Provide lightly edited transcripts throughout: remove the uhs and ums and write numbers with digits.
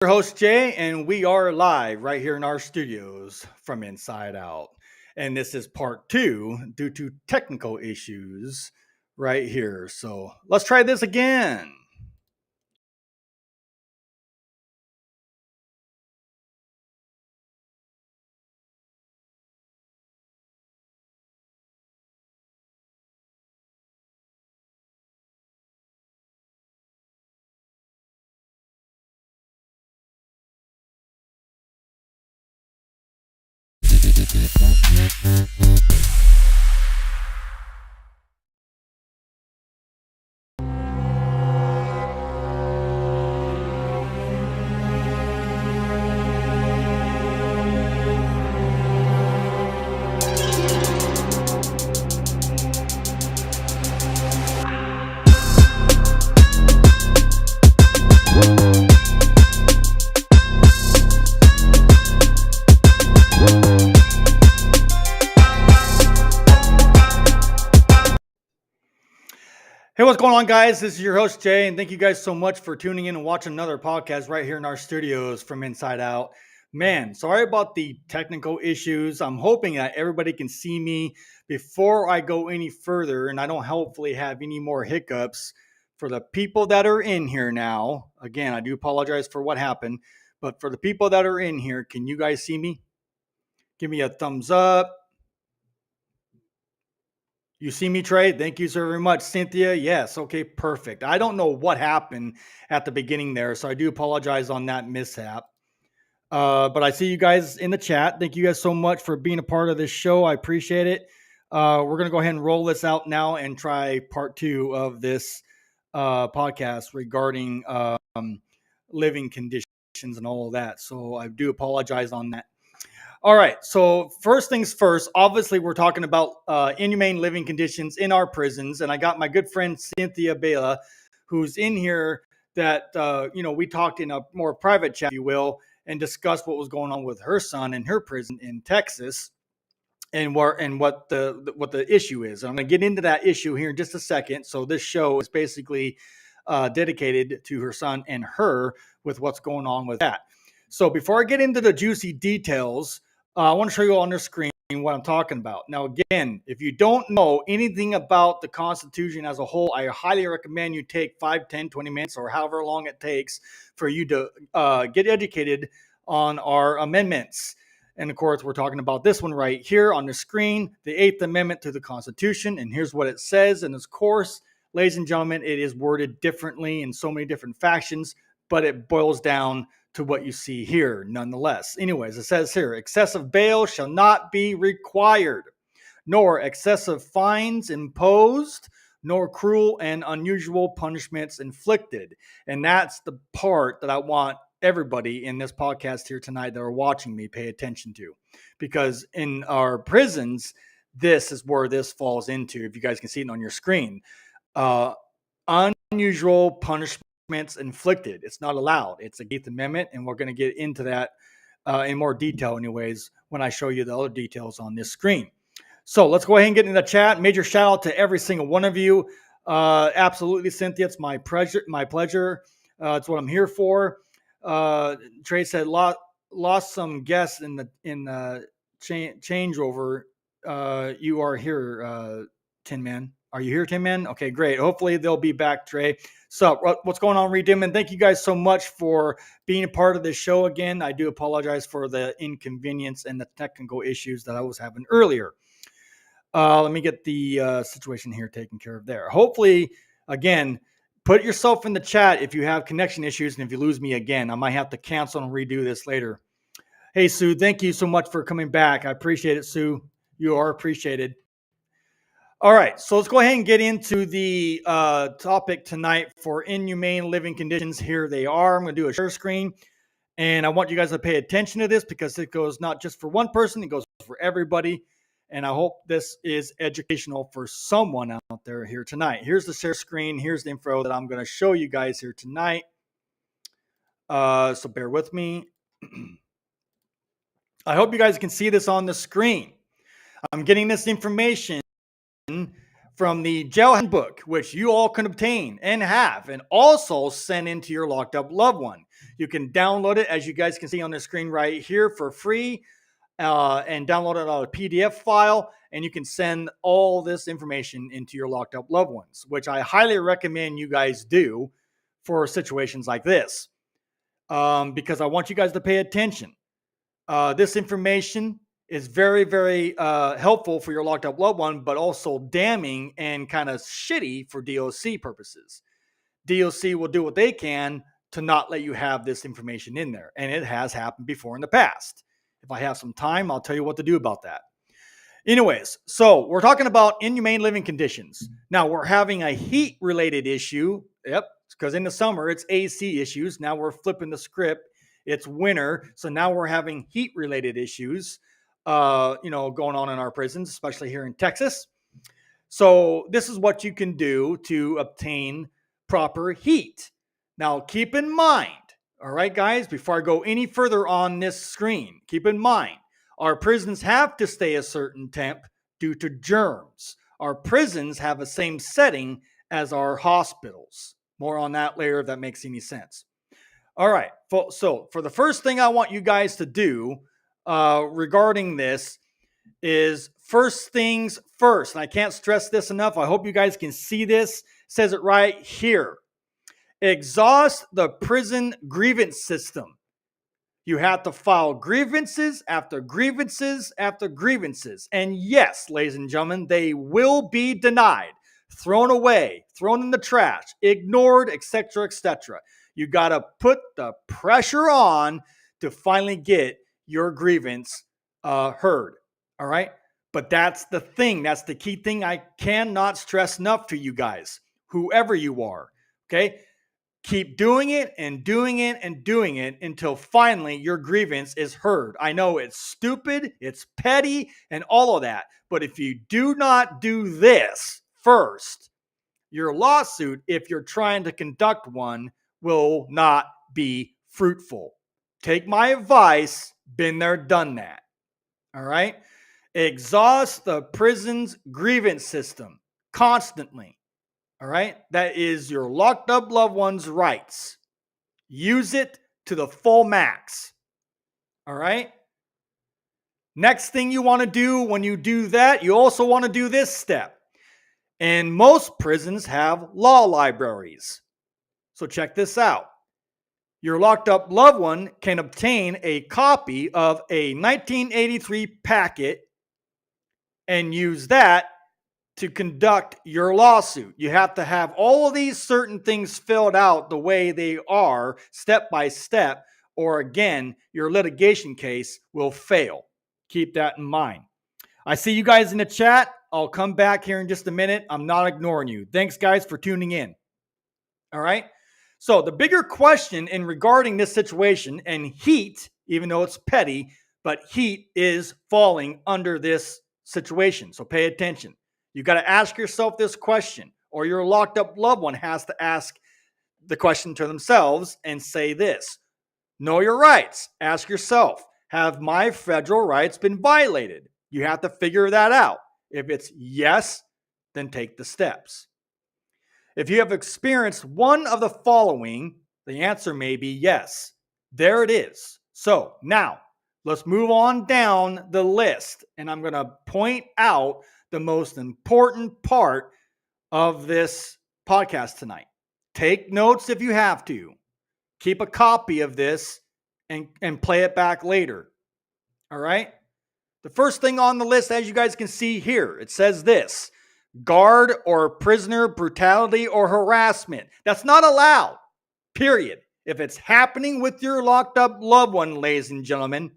Your host Jay, and we are live right here in our studios from Inside Out. And this is part two due to technical issues right here. So let's try this again. Hey, what's going on, guys? This is your host Jay, and thank you guys so much for tuning in and watching another podcast right here in our studios from Inside Out. Man, sorry about the technical issues. I'm hoping that everybody can see me before I go any further, and I don't hopefully have any more hiccups. For the people that are in here now, again, I do apologize for what happened, but for the people that are in here, can you guys see me? Give me a thumbs up. You see me, Trey? Thank you so very much. Cynthia, yes. Okay, perfect. I don't know what happened at the beginning there, so I do apologize on that mishap. But I see you guys in the chat. Thank you guys so much for being a part of this show. I appreciate it. We're going to go ahead and roll this out now and try part two of this podcast regarding living conditions and all of that. So I do apologize on that. All right. So first things first, obviously we're talking about inhumane living conditions in our prisons. And I got my good friend Cynthia Bela, who's in here that, we talked in a more private chat, if you will, and discussed what was going on with her son in her prison in Texas and what the issue is. I'm going to get into that issue here in just a second. So this show is basically dedicated to her son and her with what's going on with that. So before I get into the juicy details, I want to show you on the screen what I'm talking about. Now, again, if you don't know anything about the Constitution as a whole, I highly recommend you take 5, 10, 20 minutes or however long it takes for you to get educated on our amendments. And of course, we're talking about this one right here on the screen, the 8th Amendment to the Constitution. And here's what it says. And of course, ladies and gentlemen, it is worded differently in so many different factions, but it boils down to what you see here nonetheless. Anyways, it says here, excessive bail shall not be required, nor excessive fines imposed, nor cruel and unusual punishments inflicted. And that's the part that I want everybody in this podcast here tonight that are watching me pay attention to. Because in our prisons, this is where this falls into, if you guys can see it on your screen. Unusual punishment inflicted. It's not allowed. It's the 8th Amendment, and we're going to get into that in more detail anyways when I show you the other details on this screen. So let's go ahead and get in the chat. Major shout out to every single one of you. Absolutely, Cynthia. It's my pleasure. It's what I'm here for. Trey said lost some guests in the changeover. You are here, Tin Man. Are you here, Tin Man? Okay, great. Hopefully they'll be back, Trey. So what's going on, Redim? And thank you guys so much for being a part of this show again. I do apologize for the inconvenience and the technical issues that I was having earlier. Let me get the situation here taken care of there. Hopefully, again, put yourself in the chat if you have connection issues, and if you lose me again, I might have to cancel and redo this later. Hey, Sue, thank you so much for coming back. I appreciate it, Sue. You are appreciated. All right, so let's go ahead and get into the topic tonight for inhumane living conditions. Here they are. I'm going to do a share screen, and I want you guys to pay attention to this because it goes not just for one person, it goes for everybody. And I hope this is educational for someone out there here tonight. Here's the share screen. Here's the info that I'm going to show you guys here tonight. So bear with me. I hope you guys can see this on the screen. I'm getting this information from the jail handbook, which you all can obtain and have, and also send into your locked up loved one. You can download it, as you guys can see on the screen right here, for free, and download it on a PDF file, and you can send all this information into your locked up loved ones, which I highly recommend you guys do for situations like this, because I want you guys to pay attention. This information is very, very helpful for your locked up loved one, but also damning and kind of shitty for DOC purposes. DOC will do what they can to not let you have this information in there. And it has happened before in the past. If I have some time, I'll tell you what to do about that. Anyways, so we're talking about inhumane living conditions. Now we're having a heat related issue. Yep, because in the summer it's AC issues. Now we're flipping the script. It's winter, so now we're having heat related issues, going on in our prisons, especially here in Texas. So this is what you can do to obtain proper heat. Now keep in mind, all right, guys, before I go any further on this screen, keep in mind, our prisons have to stay a certain temp due to germs. Our prisons have the same setting as our hospitals. More on that later if that makes any sense. All right. So for the first thing I want you guys to do regarding this is first things first. And I can't stress this enough. I hope you guys can see this. It says it right here. Exhaust the prison grievance system. You have to file grievances after grievances after grievances. And yes, ladies and gentlemen, they will be denied, thrown away, thrown in the trash, ignored, etc., etc. You got to put the pressure on to finally get your grievance heard. All right? But that's the thing. That's the key thing I cannot stress enough to you guys, whoever you are. Okay? Keep doing it and doing it and doing it until finally your grievance is heard. I know it's stupid, it's petty, and all of that. But if you do not do this first, your lawsuit, if you're trying to conduct one, will not be fruitful. Take my advice, been there, done that. All right? Exhaust the prison's grievance system constantly. All right? That is your locked up loved one's rights. Use it to the full max. All right? Next thing you want to do when you do that, you also want to do this step. And most prisons have law libraries. So check this out. Your locked up loved one can obtain a copy of a 1983 packet and use that to conduct your lawsuit. You have to have all of these certain things filled out the way they are, step by step, or again, your litigation case will fail. Keep that in mind. I see you guys in the chat. I'll come back here in just a minute. I'm not ignoring you. Thanks, guys, for tuning in. All right? So the bigger question in regarding this situation, and heat, even though it's petty, but heat is falling under this situation. So pay attention. You got to ask yourself this question, or your locked up loved one has to ask the question to themselves and say this. Know your rights. Ask yourself, have my federal rights been violated? You have to figure that out. If it's yes, then take the steps. If you have experienced one of the following, the answer may be yes. There it is. So now let's move on down the list, and I'm going to point out the most important part of this podcast tonight. Take notes if you have to. Keep a copy of this and play it back later. All right? The first thing on the list, as you guys can see here, it says this: guard or prisoner brutality or harassment. That's not allowed, period. If it's happening with your locked up loved one, ladies and gentlemen,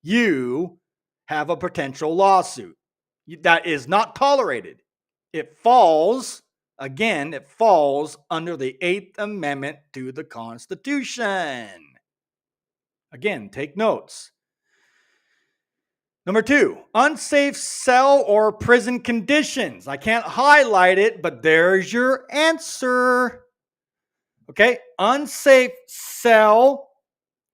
you have a potential lawsuit. That is not tolerated. It falls under the 8th Amendment to the Constitution. Again, take notes. Number 2, unsafe cell or prison conditions. I can't highlight it, but there's your answer. Okay, unsafe cell,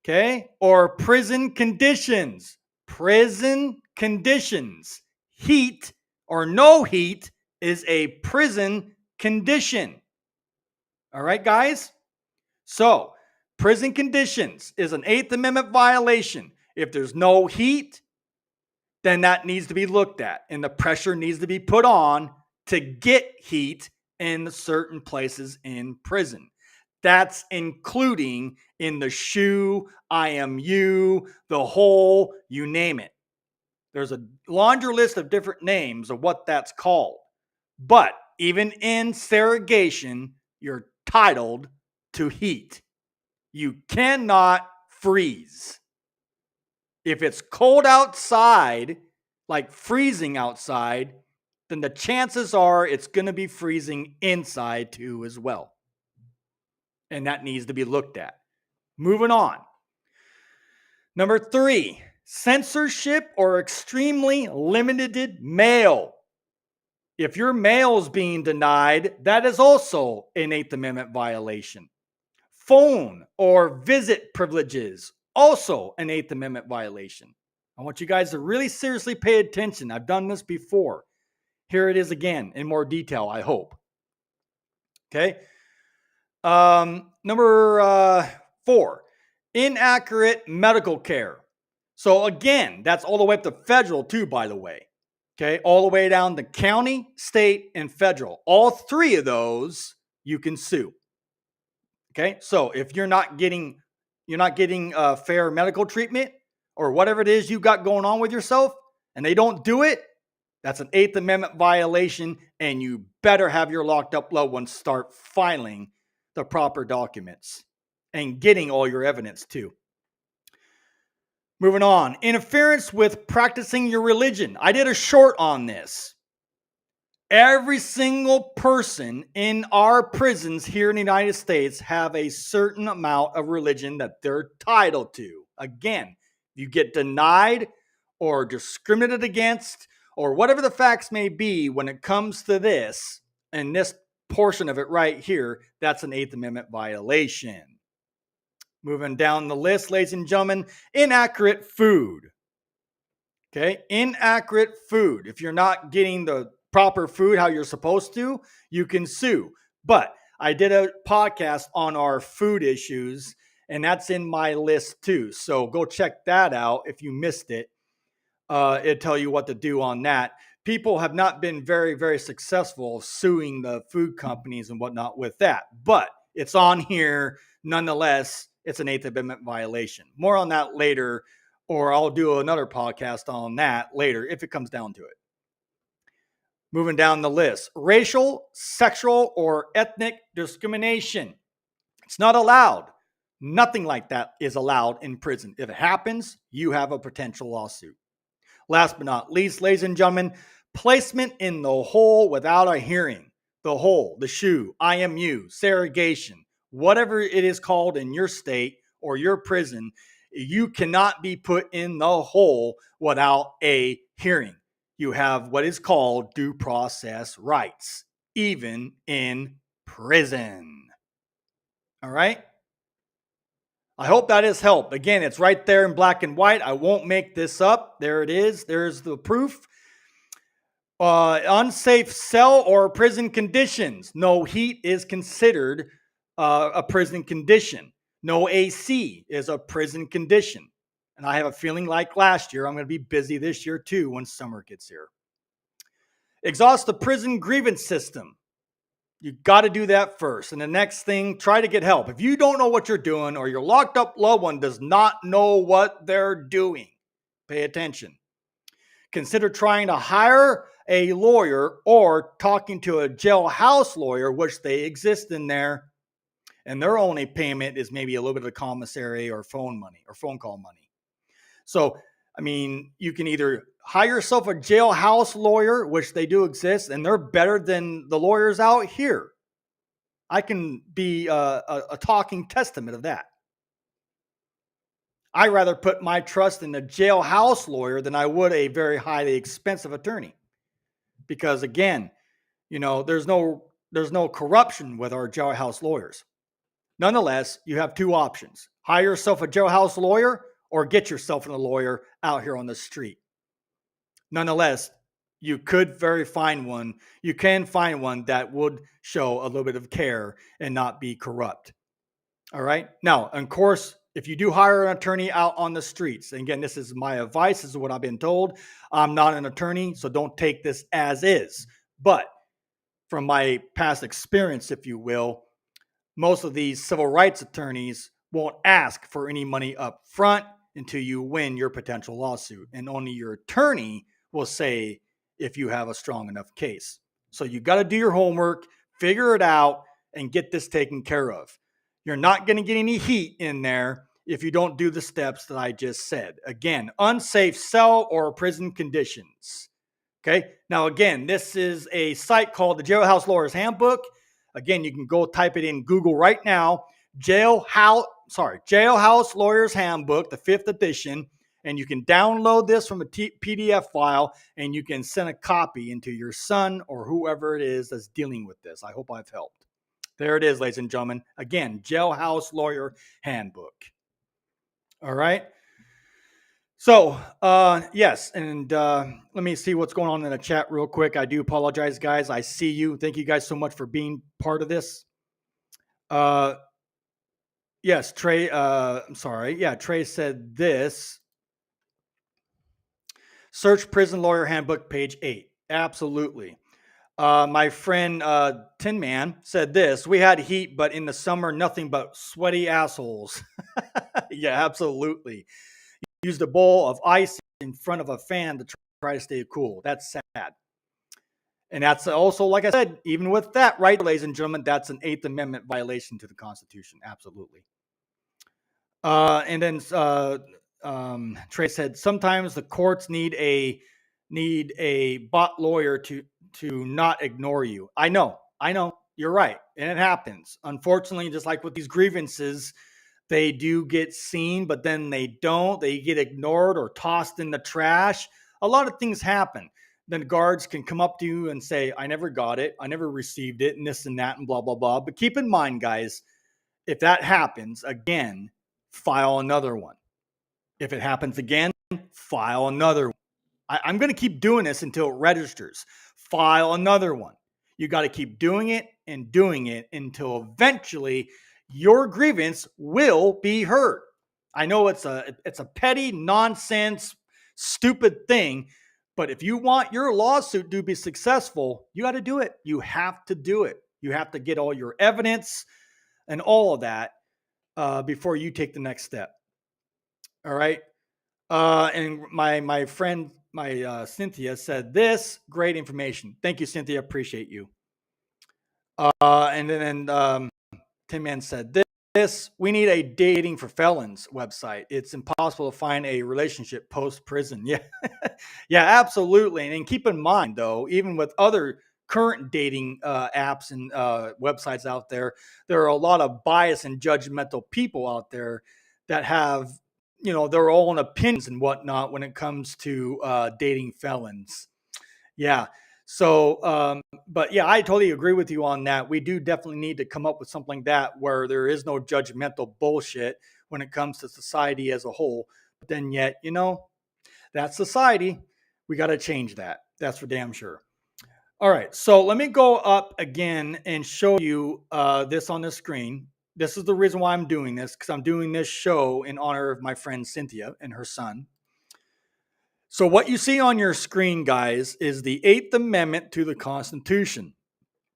okay, or prison conditions. Prison conditions. Heat or no heat is a prison condition. All right, guys? So, prison conditions is an Eighth Amendment violation. If there's no heat, then that needs to be looked at, and the pressure needs to be put on to get heat in certain places in prison. That's including in the SHU, IMU, the hole, you name it. There's a laundry list of different names of what that's called. But even in segregation, you're titled to heat. You cannot freeze. If it's cold outside, like freezing outside, then the chances are it's going to be freezing inside too as well. And that needs to be looked at. Moving on. Number 3, censorship or extremely limited mail. If your mail is being denied, that is also an Eighth Amendment violation. Phone or visit privileges, also an Eighth Amendment violation. I want you guys to really seriously pay attention. I've done this before. Here it is again in more detail, I hope. Okay. Number 4, inaccurate medical care. So again, that's all the way up to federal too, by the way. Okay, all the way down to county, state, and federal. All 3 of those you can sue. Okay, so if you're not getting fair medical treatment or whatever it is you got going on with yourself, and they don't do it, that's an Eighth Amendment violation, and you better have your locked up loved ones start filing the proper documents and getting all your evidence too. Moving on, interference with practicing your religion. I did a short on this. Every single person in our prisons here in the United States have a certain amount of religion that they're titled to. Again, you get denied or discriminated against or whatever the facts may be when it comes to this, and this portion of it right here, that's an Eighth Amendment violation. Moving down the list, ladies and gentlemen, inaccurate food. Okay, inaccurate food. If you're not getting the proper food how you're supposed to, you can sue. But I did a podcast on our food issues, and that's in my list too. So go check that out if you missed it. It'll tell you what to do on that. People have not been very, very successful suing the food companies and whatnot with that. But it's on here nonetheless. It's an Eighth Amendment violation. More on that later, or I'll do another podcast on that later if it comes down to it. Moving down the list, racial, sexual, or ethnic discrimination. It's not allowed. Nothing like that is allowed in prison. If it happens, you have a potential lawsuit. Last but not least, ladies and gentlemen, placement in the hole without a hearing. The hole, the SHU, IMU, segregation, whatever it is called in your state or your prison, you cannot be put in the hole without a hearing. You have what is called due process rights, even in prison. All right? I hope that has helped. Again, it's right there in black and white. I won't make this up. There it is. There's the proof. Unsafe cell or prison conditions. No heat is considered a prison condition. No AC is a prison condition. And I have a feeling like last year, I'm going to be busy this year too when summer gets here. Exhaust the prison grievance system. You got to do that first. And the next thing, try to get help. If you don't know what you're doing or your locked up loved one does not know what they're doing, pay attention. Consider trying to hire a lawyer or talking to a jailhouse lawyer, which they exist in there. And their only payment is maybe a little bit of commissary or phone money or phone call money. So, I mean, you can either hire yourself a jailhouse lawyer, which they do exist, and they're better than the lawyers out here. I can be a talking testament of that. I rather put my trust in a jailhouse lawyer than I would a very highly expensive attorney. Because again, you know, there's no corruption with our jailhouse lawyers. Nonetheless, you have 2 options. Hire yourself a jailhouse lawyer or get yourself a lawyer out here on the street. Nonetheless, you could very find one. You can find one that would show a little bit of care and not be corrupt. All right. Now, of course, if you do hire an attorney out on the streets, and again, this is my advice, this is what I've been told. I'm not an attorney, so don't take this as is. But from my past experience, if you will, most of these civil rights attorneys won't ask for any money up front until you win your potential lawsuit. And only your attorney will say if you have a strong enough case. So you got to do your homework, figure it out, and get this taken care of. You're not going to get any heat in there if you don't do the steps that I just said. Again, unsafe cell or prison conditions. Okay. Now, again, this is a site called the Jailhouse Lawyer's Handbook. Again, you can go type it in Google right now. Jailhouse Lawyer's Handbook, the 5th edition. And you can download this from a PDF file and you can send a copy into your son or whoever it is that's dealing with this. I hope I've helped. There it is, ladies and gentlemen. Again, Jailhouse Lawyer Handbook. All right. So, yes, and let me see what's going on in the chat real quick. I do apologize, guys. I see you. Thank you guys so much for being part of this. Yes, Trey, I'm sorry. Yeah, Trey said this. Search Prison Lawyer Handbook, page 8. Absolutely. My friend Tin Man said this. We had heat, but in the summer, nothing but sweaty assholes. Yeah, absolutely. Used a bowl of ice in front of a fan to try to stay cool. That's sad. And that's also, like I said, even with that, right, ladies and gentlemen, that's an 8th Amendment violation to the Constitution. Absolutely. And then Trey said, sometimes the courts need a bot lawyer to not ignore you. I know, you're right. And it happens. Unfortunately, just like with these grievances, they do get seen, but then they don't. They get ignored or tossed in the trash. A lot of things happen. Then guards can come up to you and say, I never got it. I never received it, and this and that, and blah, blah, blah. But keep in mind, guys, if that happens again, file another one. If it happens again, file another one. I'm going to keep doing this until it registers. File another one. You got to keep doing it until eventually your grievance will be heard. I know it's a petty, nonsense, stupid thing, but if you want your lawsuit to be successful, you got to do it. You have to do it. You have to get all your evidence and all of that before you take the next step. All right. And my friend, Cynthia said this, great information. Thank you, Cynthia. Appreciate you. And then Tim Man said this, we need a dating for felons website. It's impossible to find a relationship post prison. Yeah. Yeah, absolutely. And keep in mind though, even with other current dating apps and websites out there, there are a lot of biased and judgmental people out there that have, their own opinions and whatnot when it comes to dating felons. Yeah. So, but yeah, I totally agree with you on that. We do definitely need to come up with something like that where there is no judgmental bullshit when it comes to society as a whole. But then yet, that's society. We got to change that. That's for damn sure. All right. So let me go up again and show you this on the screen. This is the reason why I'm doing this, because I'm doing this show in honor of my friend Cynthia and her son. So what you see on your screen, guys, is the 8th Amendment to the Constitution.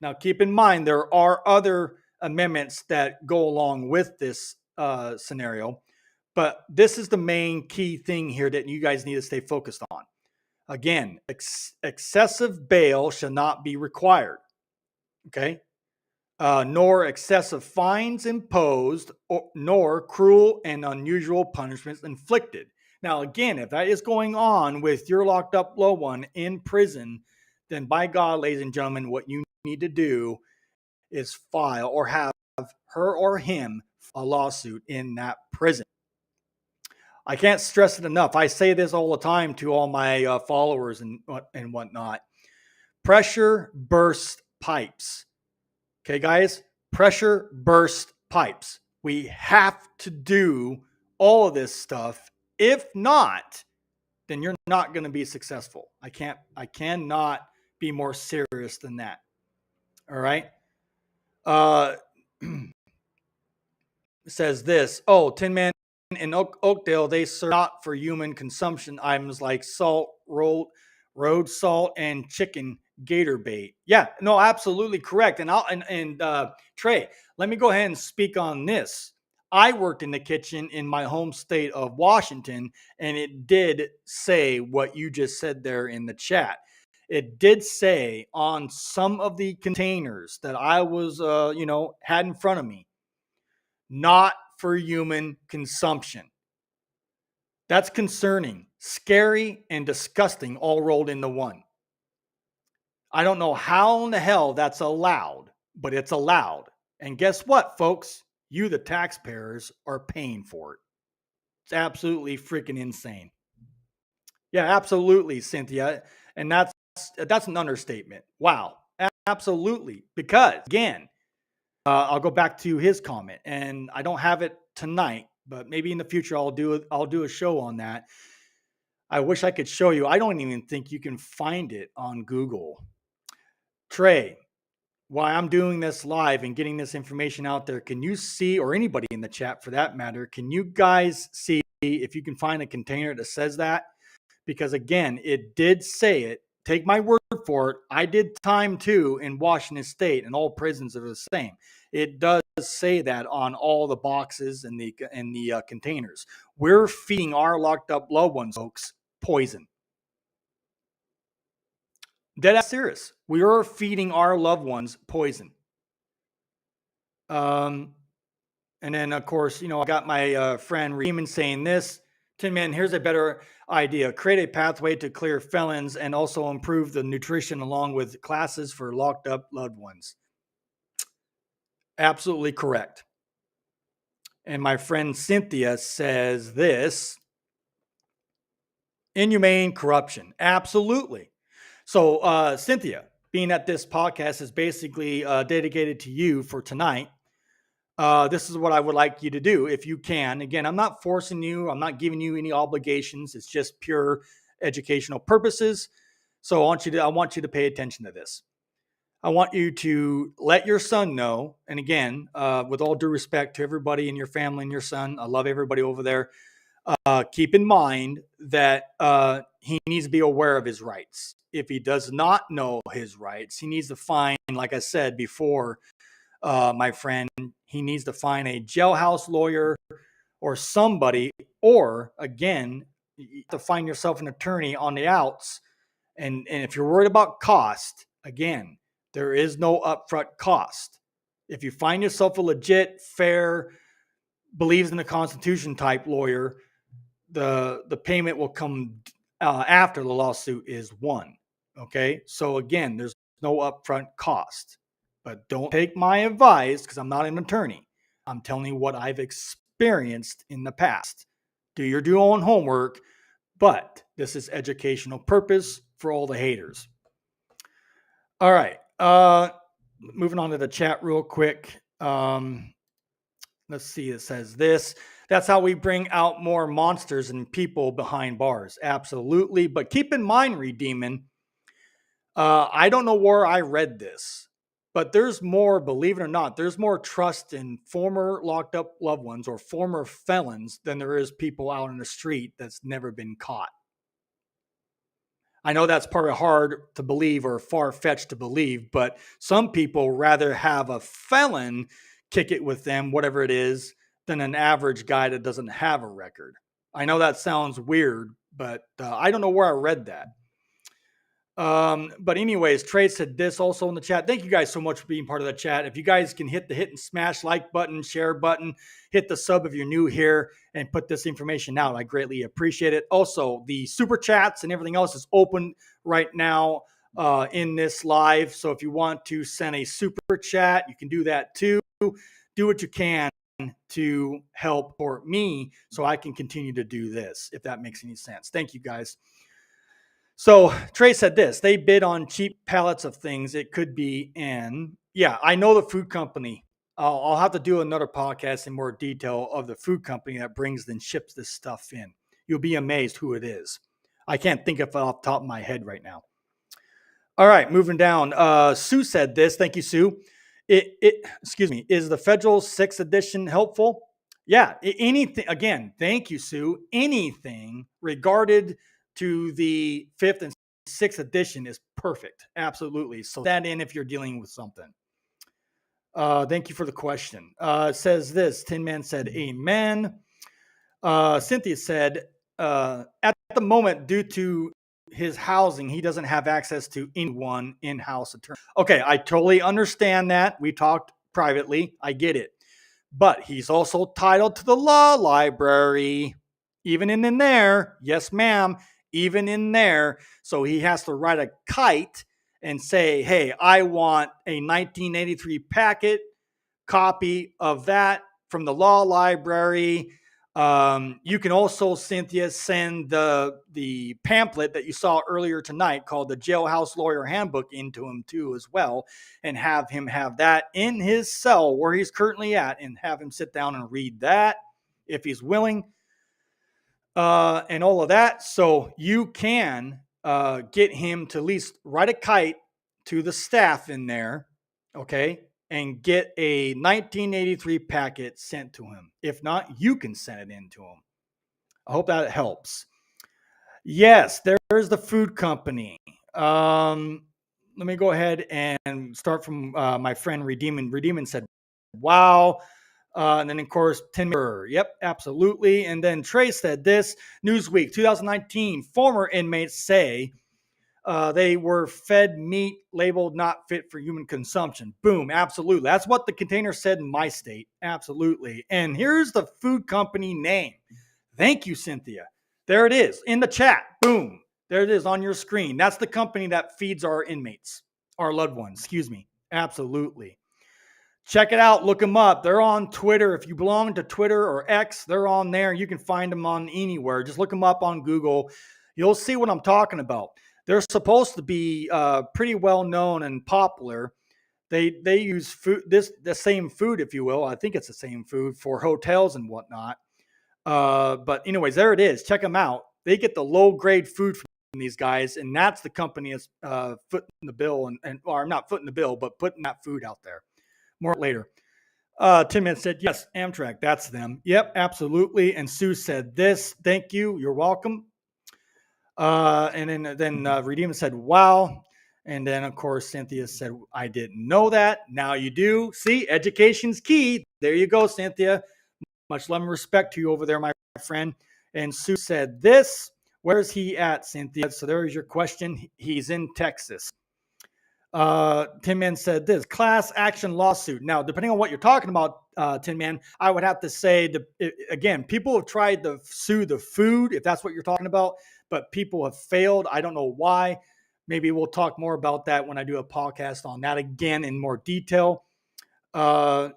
Now, keep in mind, there are other amendments that go along with this scenario, but this is the main key thing here that you guys need to stay focused on. Again, excessive bail shall not be required, okay? Nor excessive fines imposed, nor cruel and unusual punishments inflicted. Now, again, if that is going on with your locked up loved one in prison, then by God, ladies and gentlemen, what you need to do is file or have her or him a lawsuit in that prison. I can't stress it enough. I say this all the time to all my followers and whatnot. Pressure burst pipes. Okay, guys, pressure burst pipes. We have to do all of this stuff. If not, then you're not going to be successful. I cannot be more serious than that. All right. Uh, says this. Oh, Tin Man in Oakdale, they serve not for human consumption items like salt, road salt, and chicken gator bait. Yeah, no, absolutely correct. And Trey, let me go ahead and speak on this. I worked in the kitchen in my home state of Washington, and it did say what you just said there in the chat. It did say on some of the containers that I was, had in front of me, not for human consumption. That's concerning, scary, and disgusting all rolled into one. I don't know how in the hell that's allowed, but it's allowed. And guess what, folks? You, the taxpayers, are paying for it. It's absolutely freaking insane. Yeah, absolutely, Cynthia. And that's an understatement. Wow. Absolutely. Because again, I'll go back to his comment, and I don't have it tonight, but maybe in the future I'll do a show on that. I wish I could show you. I don't even think you can find it on Google. Trey, while I'm doing this live and getting this information out there, can you see, or anybody in the chat for that matter, can you guys see if you can find a container that says that? Because again, it did say it. Take my word for it. I did time too in Washington State, and all prisons are the same. It does say that on all the boxes and the containers. We're feeding our locked up loved ones, folks, poison. Dead ass serious. We are feeding our loved ones poison. And then of course, I got my friend Riemann saying this. Tin Man, here's a better idea. Create a pathway to clear felons and also improve the nutrition along with classes for locked up loved ones. Absolutely correct. And my friend Cynthia says this. Inhumane corruption. Absolutely. So, Cynthia, being that this podcast is basically dedicated to you for tonight, this is what I would like you to do if you can. Again, I'm not forcing you. I'm not giving you any obligations. It's just pure educational purposes. So I want you to pay attention to this. I want you to let your son know. And again, with all due respect to everybody in your family and your son, I love everybody over there. Keep in mind that he needs to be aware of his rights. If he does not know his rights, he needs to find, like I said before, my friend, he needs to find a jailhouse lawyer or somebody, or again, you have to find yourself an attorney on the outs. And if you're worried about cost, again, there is no upfront cost. If you find yourself a legit, fair, believes in the Constitution type lawyer, the payment will come after the lawsuit is won. Okay, so again, there's no upfront cost. But don't take my advice because I'm not an attorney. I'm telling you what I've experienced in the past. Do your own homework, but this is educational purpose for all the haters. All right. Moving on to the chat real quick. Let's see. It says this. That's how we bring out more monsters and people behind bars. Absolutely. But keep in mind, Redeeming, I don't know where I read this, but there's more, believe it or not, there's more trust in former locked up loved ones or former felons than there is people out in the street that's never been caught. I know that's probably hard to believe or far-fetched to believe, but some people rather have a felon kick it with them, whatever it is, than an average guy that doesn't have a record. I know that sounds weird, but I don't know where I read that. But anyways, Trey said this also in the chat. Thank you guys so much for being part of the chat. If you guys can hit and smash like button, share button, hit the sub if you're new here, and put this information out, I greatly appreciate it. Also, the super chats and everything else is open right now in this live. So if you want to send a super chat, you can do that too. Do what you can to help support me so I can continue to do this, if that makes any sense. Thank you guys. So Trey said this, they bid on cheap pallets of things. It could be yeah, I know the food company. I'll have to do another podcast in more detail of the food company that brings and ships this stuff in. You'll be amazed who it is. I can't think of it off the top of my head right now. All right, moving down. Sue said this. Thank you, Sue. Excuse me. Is the federal 6th edition helpful? Yeah. Anything. Again, thank you, Sue. Anything regarded to the 5th and 6th edition is perfect. Absolutely. So that in if you're dealing with something. Thank you for the question. It says this. Tin Man said, "Amen." Cynthia said, "At the moment, due to his housing, he doesn't have access to anyone in-house attorney." Okay, I totally understand that. We talked privately. I get it. But he's also titled to the law library. Even in there, yes, ma'am, even in there. So he has to write a kite and say, hey, I want a 1983 packet copy of that from the law library. You can also, Cynthia, send the pamphlet that you saw earlier tonight called the Jailhouse Lawyer Handbook into him too as well, and have him have that in his cell where he's currently at, and have him sit down and read that if he's willing, and all of that. So you can get him to at least write a kite to the staff in there, okay, and get a 1983 packet sent to him. If not, you can send it in to him. I hope that helps. Yes, there's the food company. Let me go ahead and start from my friend Redeeman. Redeeman said, wow. And then, of course, Tim. Yep, absolutely. And then Trey said this, Newsweek 2019, former inmates say they were fed meat labeled not fit for human consumption. Boom, absolutely. That's what the container said in my state. Absolutely. And here's the food company name. Thank you, Cynthia. There it is in the chat. Boom. There it is on your screen. That's the company that feeds our inmates, our loved ones. Excuse me. Absolutely. Check it out. Look them up. They're on Twitter. If you belong to Twitter or X, they're on there. You can find them on anywhere. Just look them up on Google. You'll see what I'm talking about. They're supposed to be pretty well known and popular. They use food, the same food, if you will. I think it's the same food for hotels and whatnot. But anyways, there it is. Check them out. They get the low grade food from these guys, and that's the company that's footing the bill, or not footing the bill, but putting that food out there. More later. Tim Man said, yes, Amtrak, that's them. Yep, absolutely. And Sue said this. Thank you. You're welcome. And then Redeemer said, wow. And then, of course, Cynthia said, I didn't know that. Now you do. See, education's key. There you go, Cynthia. Much love and respect to you over there, my friend. And Sue said this. Where's he at, Cynthia? So there's your question. He's in Texas. Tin Man said this, class action lawsuit. Now, depending on what you're talking about, Tin Man, I would have to say, again, people have tried to sue the food, if that's what you're talking about, but people have failed. I don't know why. Maybe we'll talk more about that when I do a podcast on that again in more detail. But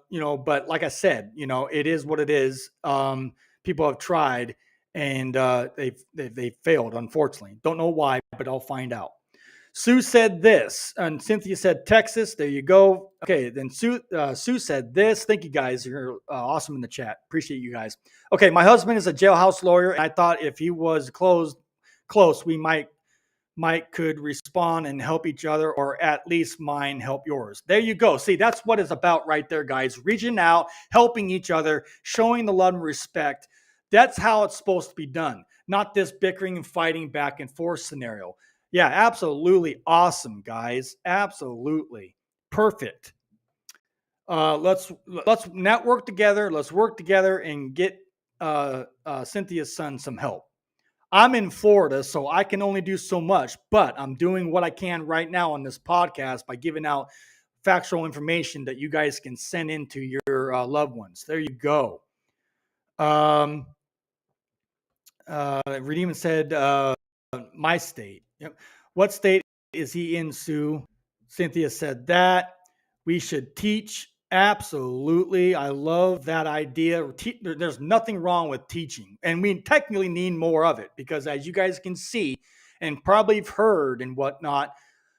like I said, it is what it is. People have tried and they've failed, unfortunately. Don't know why, but I'll find out. Sue said this, and Cynthia said Texas. There you go. Okay, then Sue said this. Thank you guys. You're awesome in the chat. Appreciate you guys. Okay, my husband is a jailhouse lawyer, and I thought if he was close, we might could respond and help each other, or at least mine help yours. There you go. See, that's what it's about right there, guys. Reaching out, helping each other, showing the love and respect. That's how it's supposed to be done, not this bickering and fighting back and forth scenario. Yeah, absolutely awesome, guys. Absolutely perfect. Let's network together. Let's work together and get Cynthia's son some help. I'm in Florida, so I can only do so much, but I'm doing what I can right now on this podcast by giving out factual information that you guys can send in to your loved ones. There you go. Redeeman said, my state. Yep. What state is he in, Sue? Cynthia said that. We should teach. Absolutely. I love that idea. There's nothing wrong with teaching. And we technically need more of it because, as you guys can see and probably have heard and whatnot,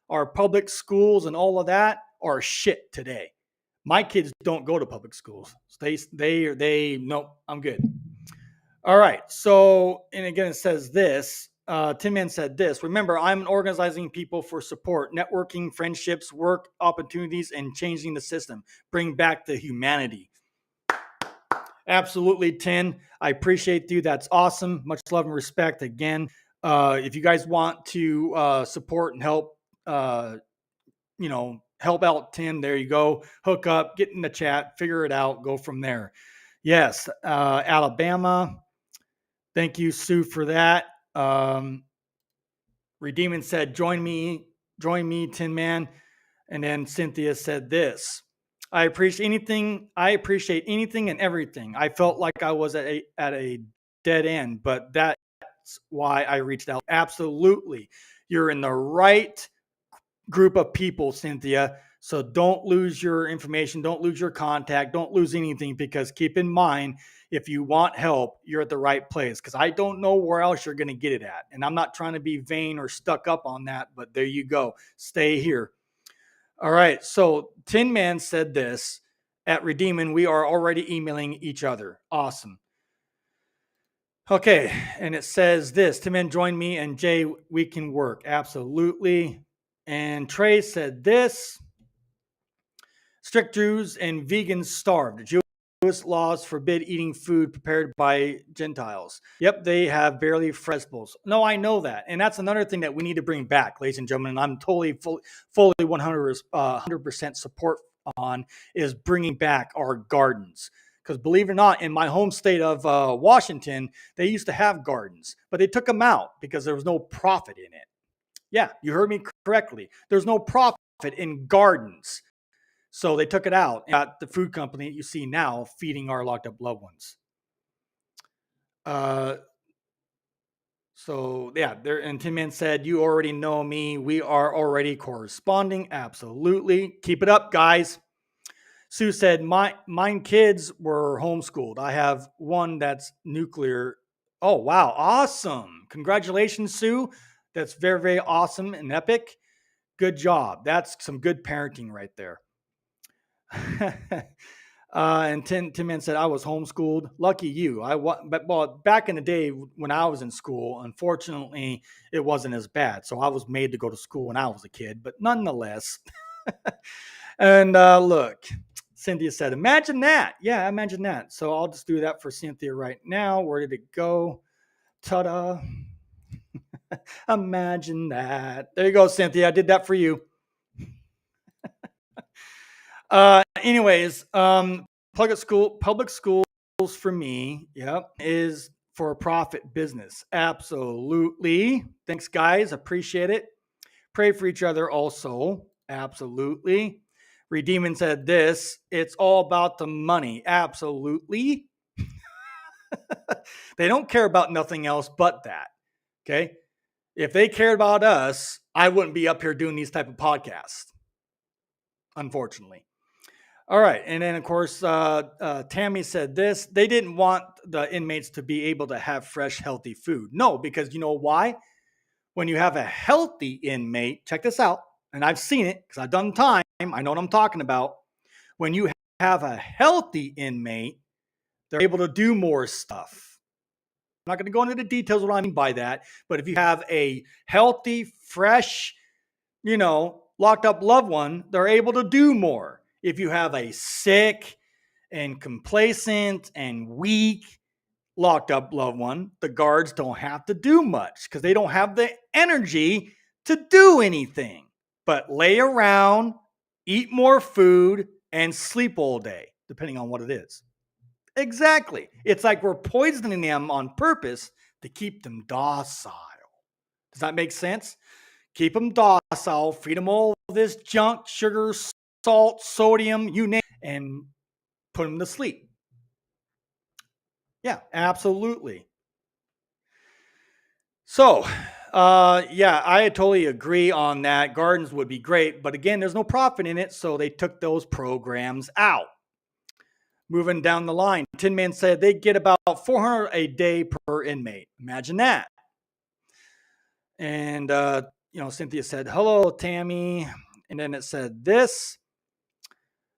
our public schools and all of that are shit today. My kids don't go to public schools. Nope, I'm good. All right. So, and again, it says this. Tin Man said this. Remember, I'm organizing people for support, networking, friendships, work opportunities, and changing the system. Bring back the humanity. Absolutely, Tin. I appreciate you. That's awesome. Much love and respect. Again, if you guys want to support and help, help out Tin, there you go. Hook up, get in the chat, figure it out, go from there. Yes, Alabama. Thank you, Sue, for that. Redeeming said, join me, Tin Man. And then Cynthia said this. I appreciate anything and everything. I felt like I was at a dead end, but that's why I reached out. Absolutely. You're in the right group of people, Cynthia. So don't lose your information, don't lose your contact, don't lose anything, because keep in mind, if you want help, you're at the right place, because I don't know where else you're going to get it at. And I'm not trying to be vain or stuck up on that, but there you go. Stay here. All right. So Tin Man said this at Redeeming. We are already emailing each other. Awesome. Okay. And it says this. Tin Man, join me and Jay. We can work. Absolutely. And Trey said this. Strict Jews and vegans starved. Jewish laws forbid eating food prepared by Gentiles. Yep, they have barely vegetables. No, I know that. And that's another thing that we need to bring back, ladies and gentlemen. And I'm totally, fully 100% support on is bringing back our gardens. Because believe it or not, in my home state of Washington, they used to have gardens, but they took them out because there was no profit in it. Yeah, you heard me correctly. There's no profit in gardens. So they took it out at the food company that you see now feeding our locked up loved ones. So yeah, there, and Tin Man said, you already know me. We are already corresponding. Absolutely. Keep it up, guys. Sue said, mine kids were homeschooled. I have one that's nuclear. Oh, wow. Awesome. Congratulations, Sue. That's very, very awesome and epic. Good job. That's some good parenting right there. And Tim Man said, I was homeschooled. Lucky you. But back in the day when I was in school, unfortunately, it wasn't as bad. So I was made to go to school when I was a kid, but nonetheless. And look, Cynthia said, imagine that. Yeah, imagine that. So I'll just do that for Cynthia right now. Where did it go? Ta-da. Imagine that. There you go, Cynthia. I did that for you. Anyways, public schools for me, yep, is for a profit business. Absolutely. Thanks, guys. Appreciate it. Pray for each other also. Absolutely. Redeeming said this, it's all about the money. Absolutely. They don't care about nothing else but that. Okay. If they cared about us, I wouldn't be up here doing these type of podcasts, unfortunately. All right. And then, of course, Tammy said this. They didn't want the inmates to be able to have fresh, healthy food. No, because you know why? When you have a healthy inmate, check this out, and I've seen it because I've done time. I know what I'm talking about. When you have a healthy inmate, they're able to do more stuff. I'm not going to go into the details of what I mean by that, but if you have a healthy, fresh, locked up loved one, they're able to do more. If you have a sick and complacent and weak locked up loved one, the guards don't have to do much because they don't have the energy to do anything but lay around, eat more food, and sleep all day, depending on what it is. Exactly. It's like we're poisoning them on purpose to keep them docile. Does that make sense? Keep them docile, feed them all this junk, sugar, salt, sodium, you name it, and put them to sleep. Yeah, absolutely. So, yeah, I totally agree on that. Gardens would be great, but again, there's no profit in it, so they took those programs out. Moving down the line, Tin Man said they get about $400 a day per inmate. Imagine that. And Cynthia said, "Hello, Tammy," and then it said this.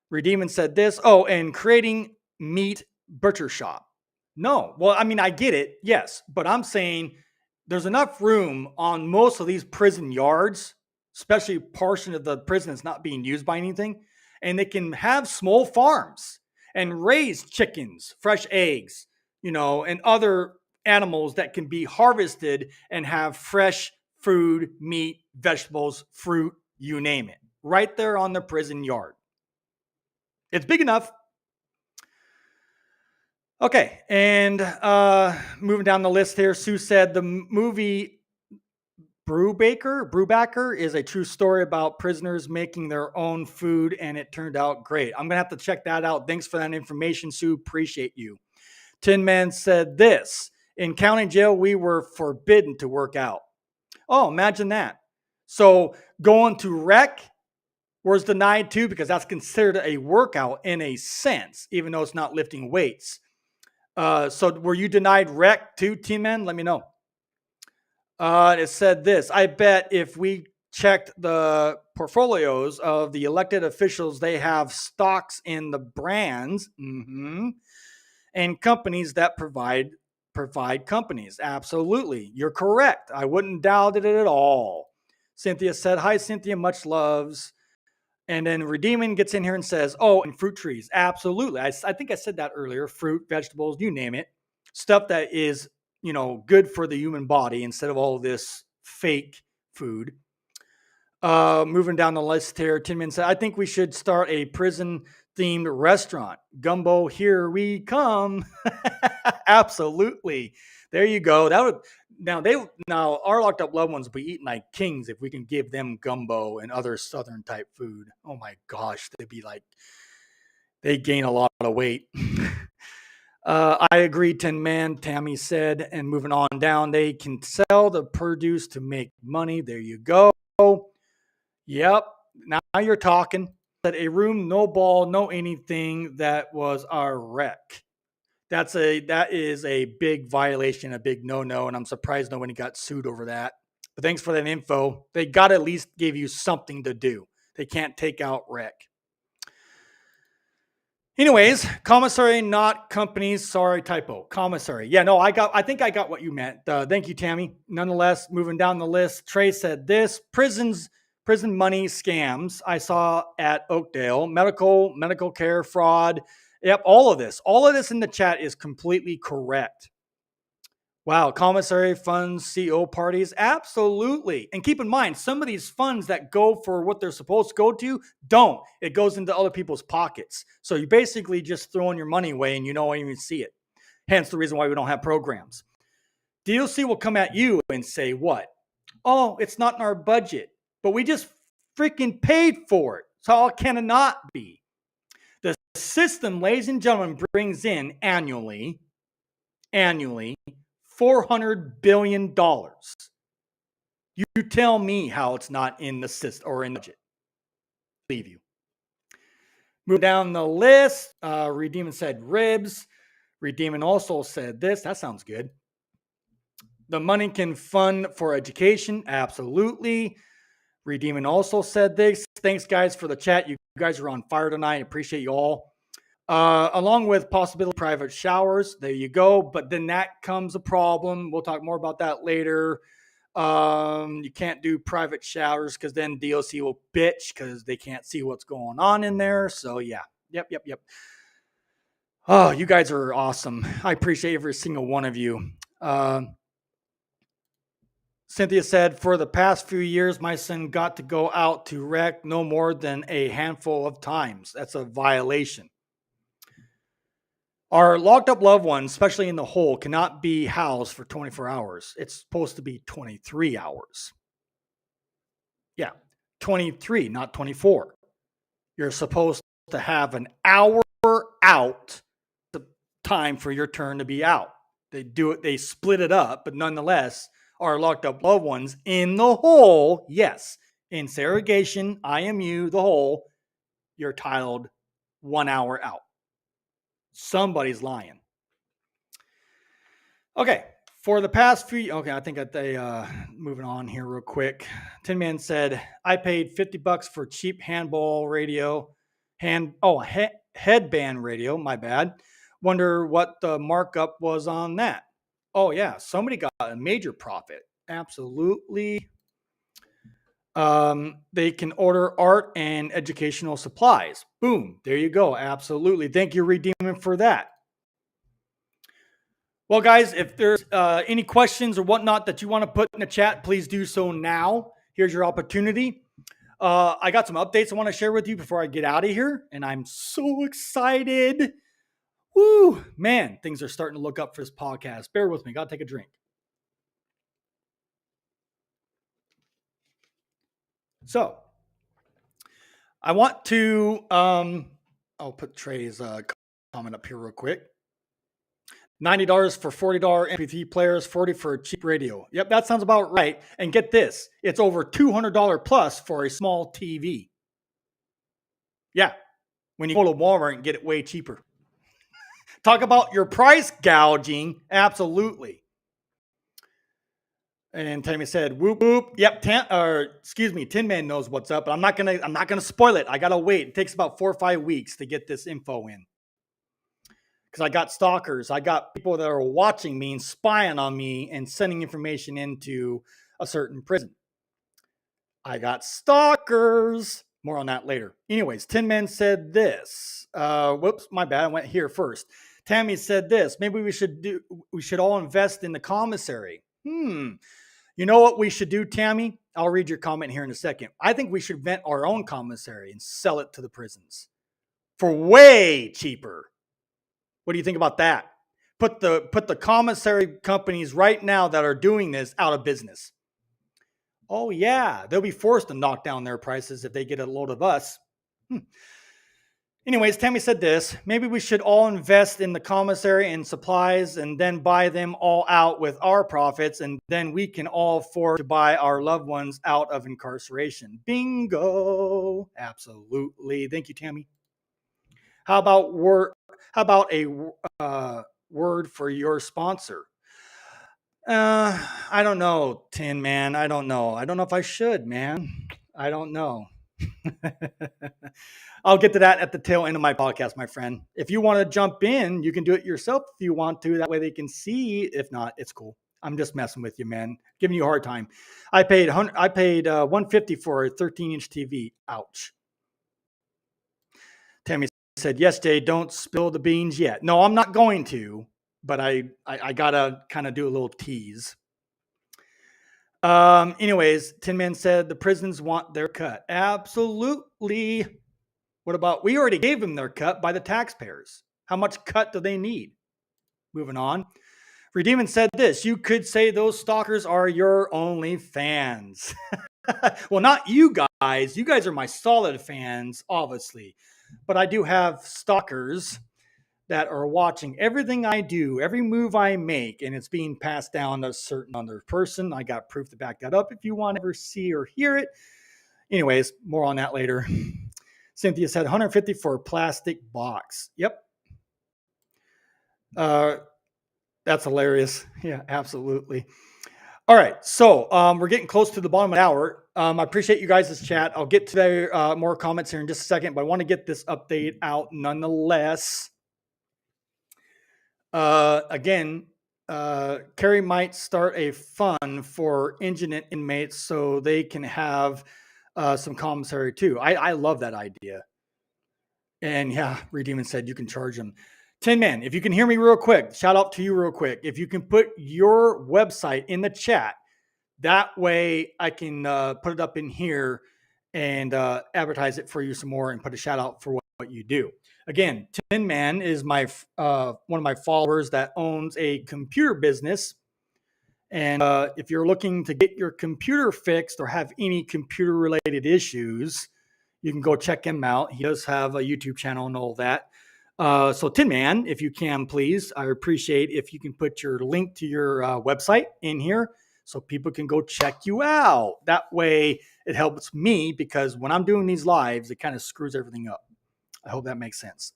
Redeeming said this. Oh, and creating meat butcher shop. No, well, I mean, I get it, yes, but I'm saying there's enough room on most of these prison yards, especially portion of the prison that's not being used by anything, and they can have small farms and raise chickens, fresh eggs, and other animals that can be harvested and have fresh food, meat, vegetables, fruit, you name it, right there on the prison yard. It's big enough. Okay, and moving down the list here, Sue said the movie Brubaker is a true story about prisoners making their own food, and it turned out great. I'm gonna have to check that out. Thanks for that information, Sue. Appreciate you. Tin Man said this: in county jail, we were forbidden to work out. Oh, imagine that. So going to rec was denied too, because that's considered a workout in a sense, even though it's not lifting weights. So were you denied rec too, Tin Man? Let me know. It said this: I bet if we checked the portfolios of the elected officials, they have stocks in the brands and companies that provide companies. Absolutely. You're correct. I wouldn't doubt it at all. Cynthia said, hi, Cynthia, much loves. And then Redeeming gets in here and says, oh, and fruit trees. Absolutely. I think I said that earlier. Fruit, vegetables, you name it. Stuff that is, good for the human body instead of all this fake food. Moving down the list here, Tinman said, I think we should start a prison themed restaurant. Gumbo, here we come. Absolutely. There you go. That would now our locked up loved ones will be eating like kings if we can give them gumbo and other southern type food. Oh my gosh, they gain a lot of weight. I agree, Tin Man, Tammy said. And moving on down, they can sell the produce to make money. There you go. Yep. Now you're talking. That a room, no ball, no anything. That was our wreck. That is a big violation, a big no-no, and I'm surprised nobody got sued over that. But thanks for that info. They got to at least give you something to do. They can't take out rec. Anyways, commissary, not companies. Sorry, typo. Commissary. Yeah, no, I think I got what you meant. Thank you, Tammy. Nonetheless, moving down the list, Trey said this: prison money scams I saw at Oakdale, medical care fraud. Yep, all of this in the chat is completely correct. Wow, commissary funds, CO parties, absolutely. And keep in mind, some of these funds that go for what they're supposed to go to don't. It goes into other people's pockets. So you're basically just throwing your money away and you don't even see it. Hence the reason why we don't have programs. DLC will come at you and say what? Oh, it's not in our budget, but we just freaking paid for it. So how can it not be? The system, ladies and gentlemen, brings in annually $400 billion. You tell me how it's not in the system or in the budget. Leave you. Move down the list. Redeeming said ribs. Redeeming also said this. That sounds good. The money can fund for education. Absolutely. Redeeming also said this. Thanks, guys, for the chat. You guys are on fire tonight. I appreciate you all. Along with possibility private showers. There you go. But then that comes a problem. We'll talk more about that later. You can't do private showers because then DOC will bitch because they can't see what's going on in there. So yeah. Yep. Oh, you guys are awesome. I appreciate every single one of you. Cynthia said, for the past few years, my son got to go out to rec no more than a handful of times. That's a violation. Our locked up loved ones, especially in the hole, cannot be housed for 24 hours. It's supposed to be 23 hours. Yeah, 23, not 24. You're supposed to have an hour out the time for your turn to be out. They split it up, but nonetheless, our locked up loved ones in the hole, yes, in segregation, IMU, the hole, you're titled 1 hour out. Somebody's lying. Okay, for the past few, I think that they, moving on here real quick. Tin Man said, I paid $50 for cheap handball radio, headband radio, my bad. Wonder what the markup was on that. Oh yeah, somebody got a major profit. Absolutely. They can order art and educational supplies. Boom, there you go. Absolutely. Thank you, Redeeming, for that. Well, guys, if there's any questions or whatnot that you want to put in the chat, please do so now. Here's your opportunity. I got some updates I want to share with you before I get out of here, and I'm so excited. Woo, man, things are starting to look up for this podcast. Bear with me. Got to take a drink. So, I want to, I'll put Trey's comment up here real quick. $90 for $40 MP3 players, 40 for a cheap radio. Yep, that sounds about right. And get this, it's over $200 plus for a small TV. Yeah, when you go to Walmart and get it way cheaper. Talk about your price gouging. Absolutely. And Tammy said, "Whoop whoop." Yep, Tin Man knows what's up, but I'm not gonna spoil it. I gotta wait. It takes about 4 or 5 weeks to get this info in. Because I got stalkers. I got people that are watching me and spying on me and sending information into a certain prison. I got stalkers. More on that later. Anyways, Tin Man said this. Whoops, my bad. I went here first. Tammy said this. Maybe we should all invest in the commissary. You know what we should do, Tammy? I'll read your comment here in a second. I think we should rent our own commissary and sell it to the prisons for way cheaper. What do you think about that? Put the commissary companies right now that are doing this out of business. Oh yeah, they'll be forced to knock down their prices if they get a load of us. Anyways, Tammy said this. Maybe we should all invest in the commissary and supplies and then buy them all out with our profits, and then we can all afford to buy our loved ones out of incarceration. Bingo. Absolutely. Thank you, Tammy. How about a word for your sponsor? I don't know, Tin Man. I don't know. I don't know if I should, man. I don't know. I'll get to that at the tail end of my podcast, my friend. If you want to jump in, you can do it yourself if you want to. That way they can see. If not, it's cool. I'm just messing with you, man. Giving you a hard time. I paid $150 for a 13-inch TV. Ouch. Tammy said, "Yes, Jay. Don't spill the beans yet." No, I'm not going to. But I gotta kind of do a little tease. Anyways, Tin Man said the prisons want their cut. Absolutely. What about we already gave them their cut by the taxpayers? How much cut do they need? Moving on. Redeeman said this. You could say those stalkers are your only fans. Well, not you guys. You guys are my solid fans, obviously. But I do have stalkers that are watching everything I do, every move I make, and it's being passed down to a certain other person. I got proof to back that up if you want to ever see or hear it. Anyways, more on that later. Cynthia said 150 for a plastic box. Yep. That's hilarious. Yeah, absolutely. All right. So we're getting close to the bottom of the hour. I appreciate you guys' chat. I'll get to the, more comments here in just a second, but I want to get this update out nonetheless. Again, Kerry might start a fund for indigent inmates so they can have some commissary too. I love that idea. And yeah, Redeeman said you can charge them. Tin Man, if you can hear me real quick, shout out to you real quick. If you can put your website in the chat, that way I can put it up in here and advertise it for you some more and put a shout out for what you do. Again, Tin Man is my one of my followers that owns a computer business. And if you're looking to get your computer fixed or have any computer related issues, you can go check him out. He does have a YouTube channel and all that. So Tin Man, if you can, please, I appreciate if you can put your link to your website in here so people can go check you out. That way it helps me because when I'm doing these lives, it kind of screws everything up. I hope that makes sense.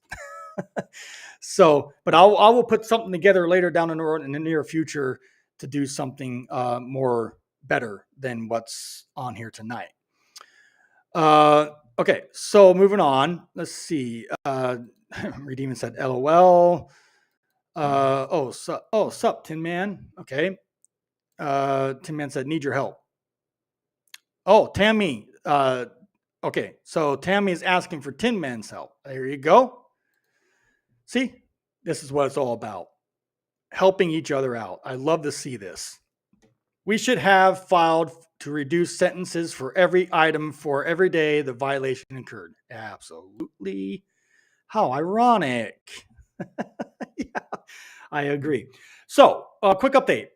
So, but I will put something together later down the road in the near future to do something more better than what's on here tonight. Okay, so moving on. Let's see. Redeeman said, LOL. Sup, Tin Man. Okay. Tin Man said, need your help. Oh, Tammy. Okay. So Tammy is asking for Tin Man's help. There you go. See, this is what it's all about. Helping each other out. I love to see this. We should have filed to reduce sentences for every item for every day the violation occurred. Absolutely. How ironic. Yeah, I agree. So, quick update.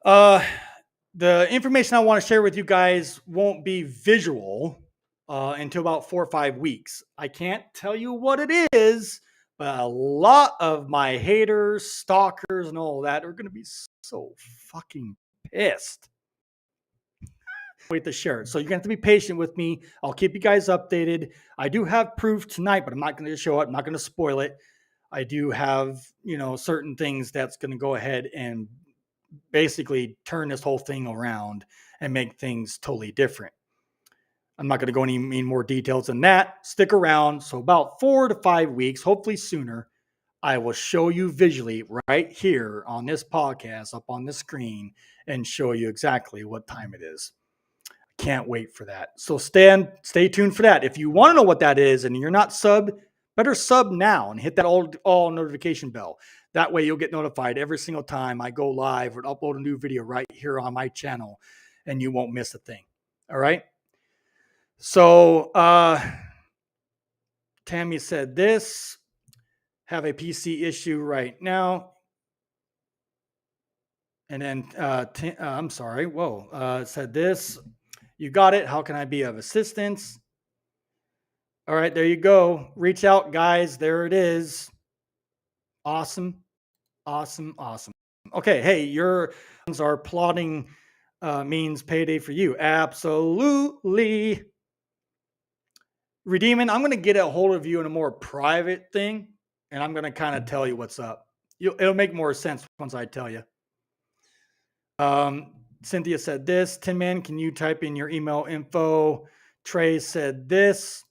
The information I want to share with you guys won't be visual until about 4 or 5 weeks. I can't tell you what it is, but a lot of my haters, stalkers, and all that are going to be so fucking pissed. Wait to share it. So you're going to have to be patient with me. I'll keep you guys updated. I do have proof tonight, but I'm not going to show it. I'm not going to spoil it. I do have, certain things that's going to go ahead and basically turn this whole thing around and make things totally different. I'm not going to go any more details than that. Stick around. So about 4 to 5 weeks, hopefully sooner, I will show you visually right here on this podcast up on the screen and show you exactly what time it is. Can't wait for that. So stay tuned for that. If you want to know what that is and you're not subbed, better sub now and hit that all notification bell. That way you'll get notified every single time I go live or upload a new video right here on my channel and you won't miss a thing. All right. So Tammy said this, have a PC issue right now. And then I'm sorry. Whoa. Said this. You got it. How can I be of assistance? All right, there you go. Reach out, guys. There it is. Awesome. Awesome. Awesome. Okay. Hey, your are plotting means payday for you. Absolutely. Redeeming, I'm going to get a hold of you in a more private thing, and I'm going to kind of tell you what's up. It'll make more sense once I tell you. Cynthia said this. Tin Man, can you type in your email info? Trey said this.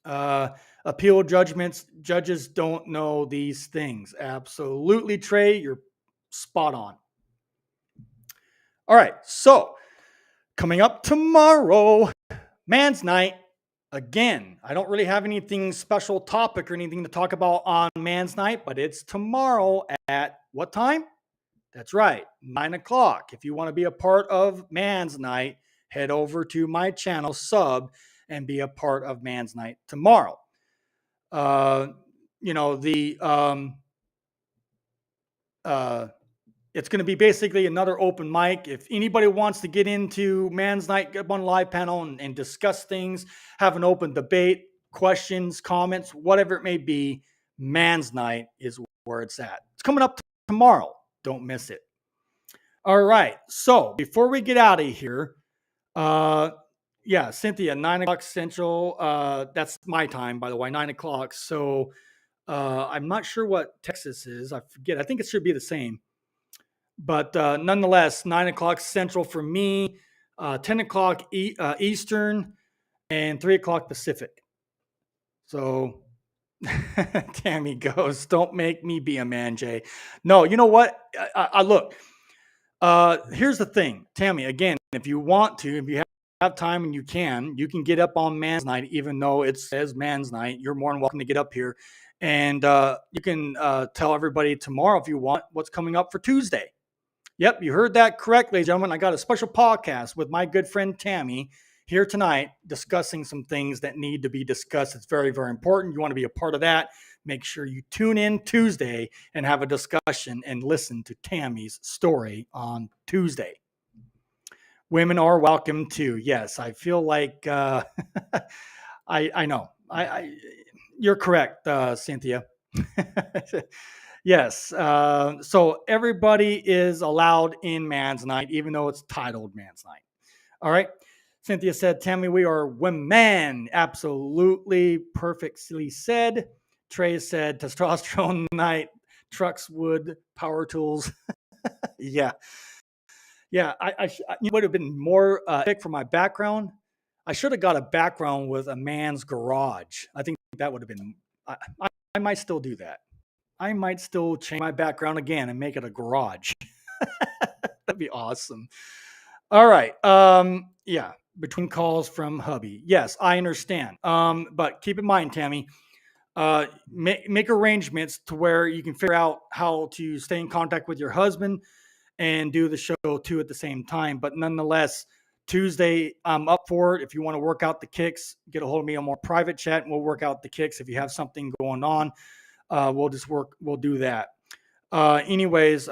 Appeal judgments. Judges don't know these things. Absolutely, Trey. You're spot on. All right. So, coming up tomorrow, Man's Night. Again, I don't really have anything special topic or anything to talk about on Man's Night, but it's tomorrow at what time? That's right, 9 o'clock. If you want to be a part of Man's Night, head over to my channel, sub, and be a part of Man's Night tomorrow. It's going to be basically another open mic. If anybody wants to get into Man's Night, get up on a live panel and discuss things, have an open debate, questions, comments, whatever it may be, Man's Night is where it's at. It's coming up tomorrow. Don't miss it. All right. So before we get out of here, Cynthia, 9 o'clock Central. That's my time, by the way, 9 o'clock. So I'm not sure what Texas is. I forget. I think it should be the same. But nonetheless, 9 o'clock Central for me, 10 o'clock Eastern, and 3 o'clock Pacific. So Tammy goes, don't make me be a man, Jay. No, you know what? I look. Here's the thing, Tammy, again, if you want to, if you have time and you can get up on Man's Night, even though it says Man's Night, you're more than welcome to get up here. And you can tell everybody tomorrow if you want what's coming up for Tuesday. Yep, you heard that correct, ladies and gentlemen. I got a special podcast with my good friend Tammy here tonight discussing some things that need to be discussed. It's very, very important. You want to be a part of that. Make sure you tune in Tuesday and have a discussion and listen to Tammy's story on Tuesday. Women are welcome too. Yes, I feel like I know. You're correct, Cynthia. Yes. So everybody is allowed in Man's Night, even though it's titled Man's Night. All right. Cynthia said, Tammy, we are women. Absolutely perfectly said. Trey said, testosterone night, trucks, wood, power tools. Yeah. Yeah. I would have been more pick for my background. I should have got a background with a man's garage. I think that would have been, I might still do that. I might still change my background again and make it a garage. That'd be awesome. All right. Yeah, between calls from hubby. Yes, I understand. But keep in mind, Tammy, make arrangements to where you can figure out how to stay in contact with your husband and do the show too at the same time. But nonetheless, Tuesday, I'm up for it. If you want to work out the kicks, get a hold of me on more private chat and we'll work out the kicks. If you have something going on, we'll do that. Anyways,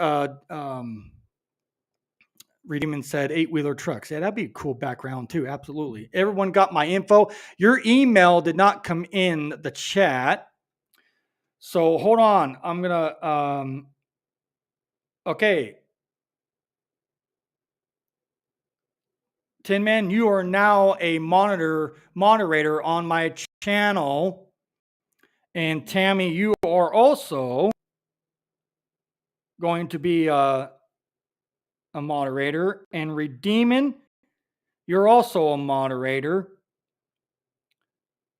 Redeeman said 8-wheeler trucks. Yeah, that'd be a cool background too. Absolutely. Everyone got my info. Your email did not come in the chat. So hold on. I'm going to, okay. Tin Man, you are now a moderator on my channel. And Tammy, you are also going to be a moderator. And Redeeman, you're also a moderator.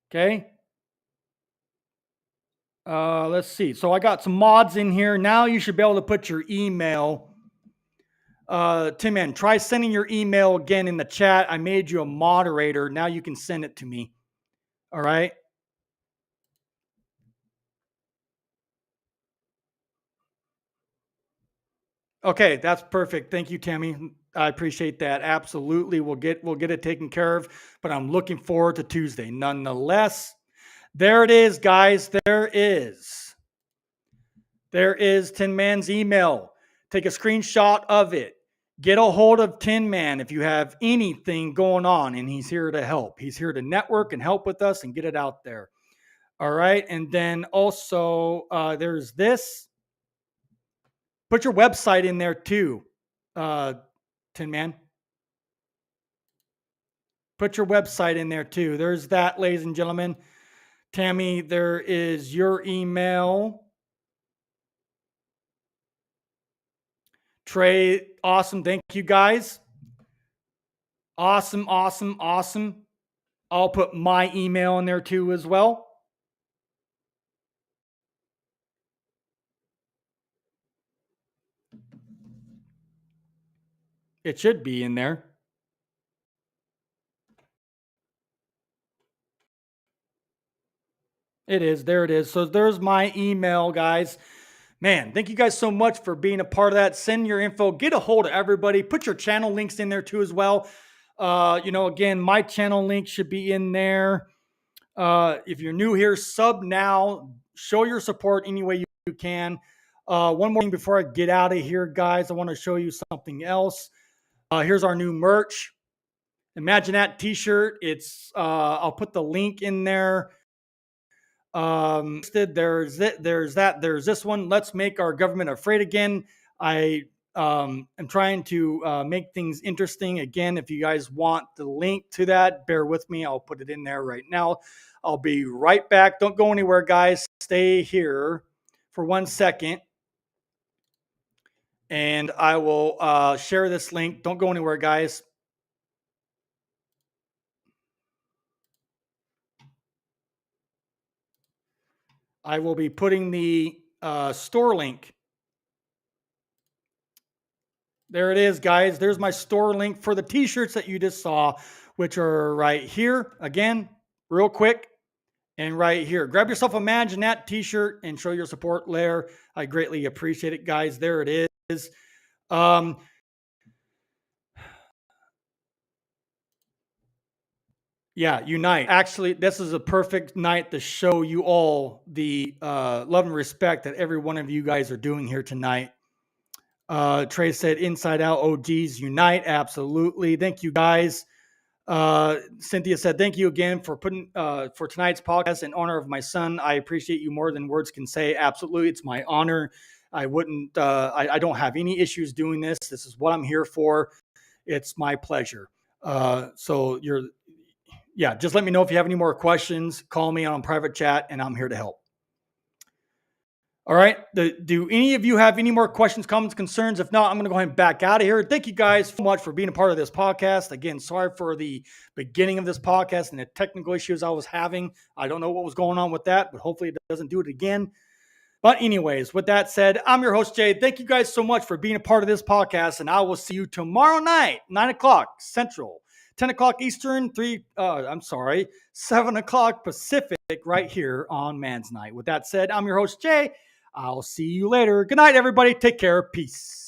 Okay. Let's see. So I got some mods in here. Now you should be able to put your email. Tim Man, try sending your email again in the chat. I made you a moderator. Now you can send it to me. All right. Okay, that's perfect. Thank you, Tammy. I appreciate that. Absolutely. We'll get it taken care of, but I'm looking forward to Tuesday. Nonetheless, there it is, guys. There is Tin Man's email. Take a screenshot of it. Get a hold of Tin Man if you have anything going on, and he's here to help. He's here to network and help with us and get it out there. All right. And then also there's this. Put your website in there too, Tin Man. Put your website in there too. There's that, ladies and gentlemen. Tammy, there is your email. Trey, awesome. Thank you, guys. Awesome, awesome, awesome. I'll put my email in there too as well. It should be in there. It is. There it is. So there's my email, guys. Man, thank you guys so much for being a part of that. Send your info. Get a hold of everybody. Put your channel links in there too as well. Again, my channel link should be in there. If you're new here, sub now. Show your support any way you can. One more thing before I get out of here, guys. I want to show you something else. Here's our new merch. Imagine that t-shirt. I'll put the link in there. There's this one. Let's make our government afraid again. I am trying to make things interesting. Again, if you guys want the link to that, bear with me. I'll put it in there right now. I'll be right back. Don't go anywhere, guys. Stay here for 1 second. And I will share this link. Don't go anywhere, guys. I will be putting the store link. There it is, guys. There's my store link for the t-shirts that you just saw, which are right here. Again, real quick, and right here. Grab yourself a Imagine That t-shirt and show your support there. I greatly appreciate it, guys. There it is. Yeah, unite. Actually, this is a perfect night to show you all the love and respect that every one of you guys are doing here tonight. Trey said, inside out, OGs unite. Absolutely. Thank you, guys. Cynthia said, thank you again for putting for tonight's podcast in honor of my son. I appreciate you more than words can say. Absolutely. It's my honor. I don't have any issues doing this. This is what I'm here for. It's my pleasure. Just let me know if you have any more questions. Call me on private chat and I'm here to help. All right. Do any of you have any more questions, comments, concerns? If not, I'm going to go ahead and back out of here. Thank you guys so much for being a part of this podcast. Again, sorry for the beginning of this podcast and the technical issues I was having. I don't know what was going on with that, but hopefully it doesn't do it again. But anyways, with that said, I'm your host, Jay. Thank you guys so much for being a part of this podcast, and I will see you tomorrow night, 9 o'clock Central, 10 o'clock Eastern, 7 o'clock Pacific, right here on Man's Night. With that said, I'm your host, Jay. I'll see you later. Good night, everybody. Take care. Peace.